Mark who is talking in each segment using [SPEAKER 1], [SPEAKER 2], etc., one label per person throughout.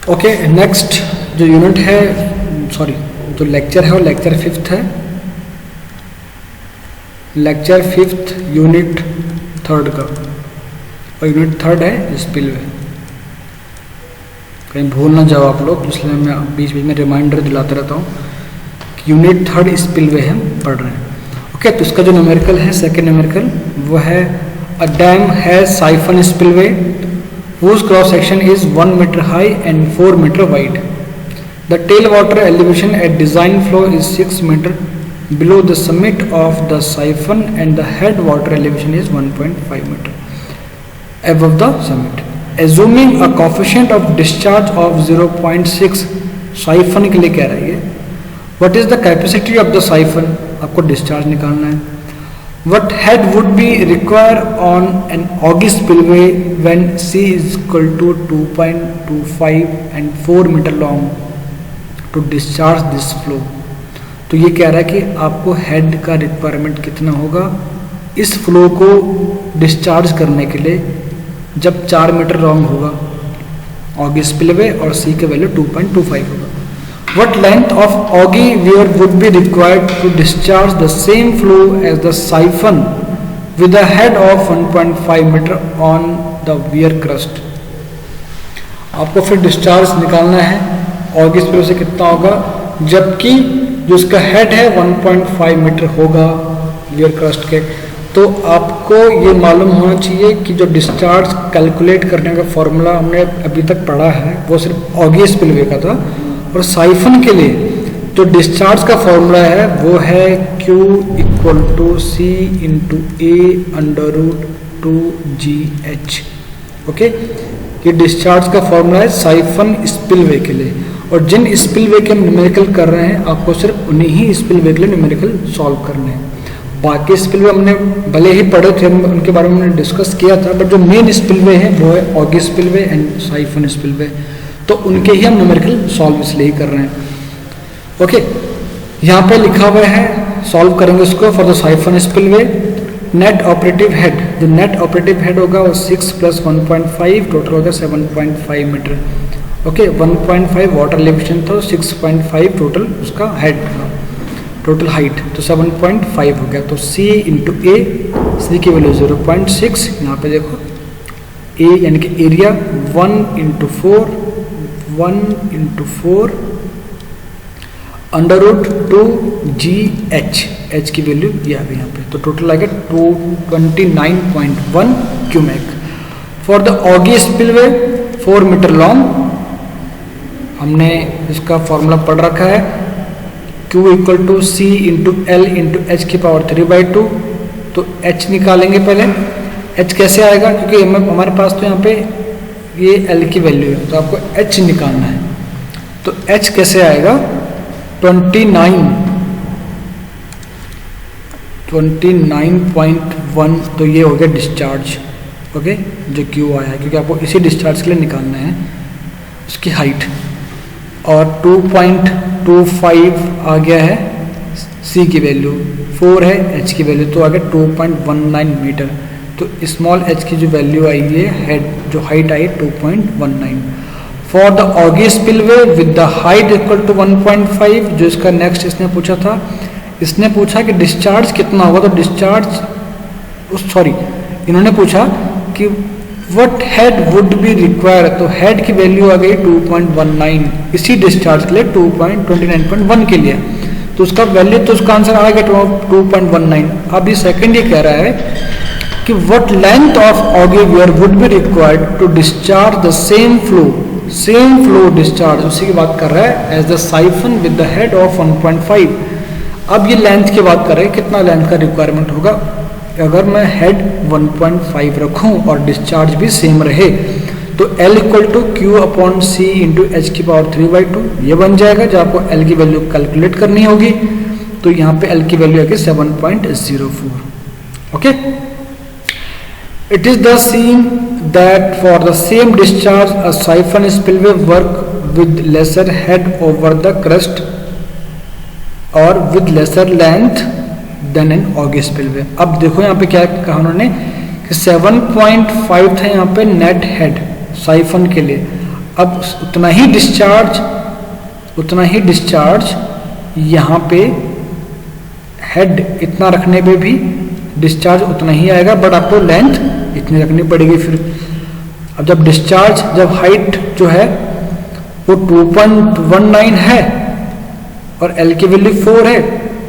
[SPEAKER 1] Okay, next जो unit है, sorry जो लेक्चर है वो लेक्चर 5th है, लेक्चर 5th यूनिट 3rd का, और यूनिट 3rd है स्पिलवे। कहीं भूल ना जाओ आप लोग, इसलिए मैं बीच बीच में रिमाइंडर दिलाता रहता हूँ कि यूनिट 3rd स्पिलवे हम पढ़ रहे हैं। ओके, तो इसका जो न्यूमेरिकल है, सेकेंड न्यूमेरिकल, वो है अ डैम है siphon spillway whose cross section is 1 meter high and 4 meter wide. The tailwater elevation at design flow is 6 meter below the summit of the siphon and the head water elevation is 1.5 meter above the summit. Assuming a coefficient of discharge of 0.6, siphon के लिए कह रहा है, what is the capacity of the siphon? आपको discharge निकालना है। What head would be required on an auger spillway when C is equal to 2.25 and 4 meter long to discharge this flow? तो ये कह रहा है कि आपको हेड का रिक्वायरमेंट कितना होगा इस फ्लो को डिस्चार्ज करने के लिए जब 4 मीटर लॉन्ग होगा ऑगी स्पिलवे और सी का वैल्यू 2.25 होगा। What length of auger weir would be required to discharge the same flow as the siphon with a head of 1.5 meter on the weir crust? आपको फिर डिस्चार्ज निकालना है Oggy spillway से कितना होगा, जबकि जो इसका हेड है 1.5 मीटर होगा वियर क्रस्ट के। तो आपको ये मालूम होना चाहिए कि जो डिस्चार्ज कैलकुलेट करने का फॉर्मूला हमने अभी तक पढ़ा है वो सिर्फ ऑगी स्पिलवे का था, और साइफन के लिए जो डिस्चार्ज का फॉर्मूला है वो है Q equal to C into A under root 2GH। Okay, ये डिस्चार्ज का फॉर्मूला है साइफन स्पिलवे के लिए, और जिन स्पिलवे के हम न्यूमेरिकल कर रहे हैं आपको सिर्फ उन्हीं ही स्पिलवे के लिए न्यूमेरिकल सॉल्व करने हैं। बाकी स्पिलवे हमने भले ही पढ़े थे, हम उनके बारे में हमने डिस्कस किया था, बट जो मेन स्पिलवे है वो है Oggy spillway and siphon spillway, तो उनके ही हम न्यूमेरिकल सॉल्व इसलिए ही कर रहे हैं। ओके, यहाँ पे लिखा हुआ है, सॉल्व करेंगे इसको for the siphon spillway. Net operative head, जो नेट ऑपरेटिव हेड होगा वो 6 + 1.5 टोटल होगा 7.5 मीटर। ओके, 1.5 वाटर एलिवेशन था, 6.5 टोटल उसका हेड था, टोटल हाइट, तो 7.5 हो गया। तो C इंटू A, C की वैल्यू 0.6, यहाँ पे देखो A यानी कि area 1 × 4 under root 2GH, H की वैल्यू ये आ गई यहाँ पे, तो टोटल आ गया 229.1 cumec. For the ogee spillway 4 metre long, हमने इसका फॉर्मूला पढ़ रखा है, Q equal to C into L into H की पावर 3/2। तो H निकालेंगे पहले, H कैसे आएगा, क्योंकि हमारे पास तो यहाँ पे ये L की वैल्यू है, तो आपको H निकालना है। तो H कैसे आएगा, 29.1, तो ये हो गया डिस्चार्ज। ओके, जो Q आया है, क्योंकि आपको इसी डिस्चार्ज के लिए निकालना है उसकी हाइट, और 2.25 आ गया है C की वैल्यू, 4 है H की वैल्यू, तो आ गया 2.19 मीटर। तो स्मॉल h की जो वैल्यू आई है, हेड जो हाइट आई 2.19। For the ogee spillway with the height equal to 1.5, जो इसका नेक्स्ट इसने पूछा था, इसने पूछा कि डिस्चार्ज कितना होगा, तो डिस्चार्ज इन्होंने पूछा कि what head would be require, तो हेड की वैल्यू आ गई 2.19 इसी डिस्चार्ज के लिए, 229.1 के लिए, तो उसका वैल्यू, तो उसका आंसर आ गया 2.19। अब ये सेकंड ये कह रहा है कि what length of auger weir would be required to discharge the same flow discharge, उसी की बात कर रहा है, as the siphon with the head of 1.5। अब ये लेंथ की बात कर रहे हैं, कितना लेंथ का रिक्वायरमेंट होगा अगर मैं हेड 1.5 रखूं और डिस्चार्ज भी सेम रहे, तो L equal to Q/C into H की पावर 3/2 ये बन जाएगा, जो आपको L की वैल्यू कैलकुलेट करनी होगी। तो यहाँ पे L की वैल्यू आएगी 7.04। Okay, it is the seen that for the same discharge a siphon spillway work with lesser head over the crust or with lesser length than an auger spillway। अब देखो यहाँ पे क्या कहा उन्होंने कि 7.5 था यहाँ पे नेट हेड साइफन के लिए, अब उतना ही डिस्चार्ज यहाँ पे हेड इतना रखने पे भी डिस्चार्ज उतना ही आएगा, बट आपको लेंथ इतनी रखनी पड़ेगी फिर। अब जब हाइट जो है वो 2.19 है और एल की वैल्यू 4 है,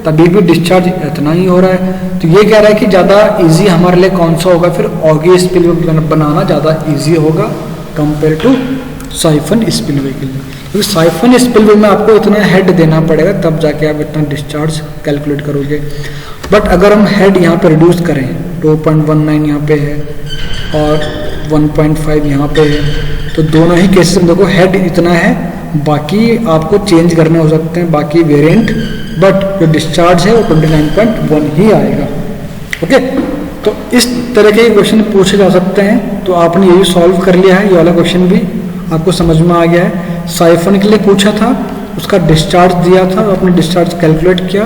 [SPEAKER 1] तभी भी डिस्चार्ज इतना ही हो रहा है। तो ये कह रहा है कि ज़्यादा इजी हमारे लिए कौन सा होगा, फिर ऑगी स्पिलवे बनाना ज़्यादा इजी होगा कंपेयर टू साइफन स्पिलवे के लिए, क्योंकि साइफन स्पिलवे में आपको इतना हेड देना पड़ेगा तब जाके आप इतना डिस्चार्ज कैलकुलेट करोगे। बट अगर हम हेड यहाँ पे रिड्यूस करें, 2.19 यहाँ पे है और 1.5 यहाँ पे है, तो दोनों ही केसेस में देखो हेड इतना है, बाकी आपको चेंज करने हो सकते हैं बाकी वेरिएंट, बट जो डिस्चार्ज है वो 29.1 ही आएगा। ओके, तो इस तरह के क्वेश्चन पूछे जा सकते हैं। तो आपने यही सॉल्व कर लिया है, ये वाला क्वेश्चन भी आपको समझ में आ गया है। साइफन के लिए पूछा था, उसका डिस्चार्ज दिया था, आपने डिस्चार्ज कैलकुलेट किया,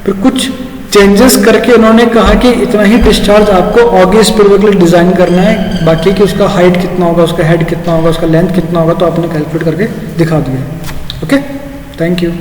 [SPEAKER 1] फिर कुछ चेंजेस करके उन्होंने कहा कि इतना ही डिस्चार्ज आपको ऑगी स्पिलवे के लिए डिज़ाइन करना है, बाकी कि उसका हाइट कितना होगा, उसका हेड कितना होगा, उसका लेंथ कितना होगा, तो आपने कैलकुलेट करके दिखा दिया। Okay, thank you.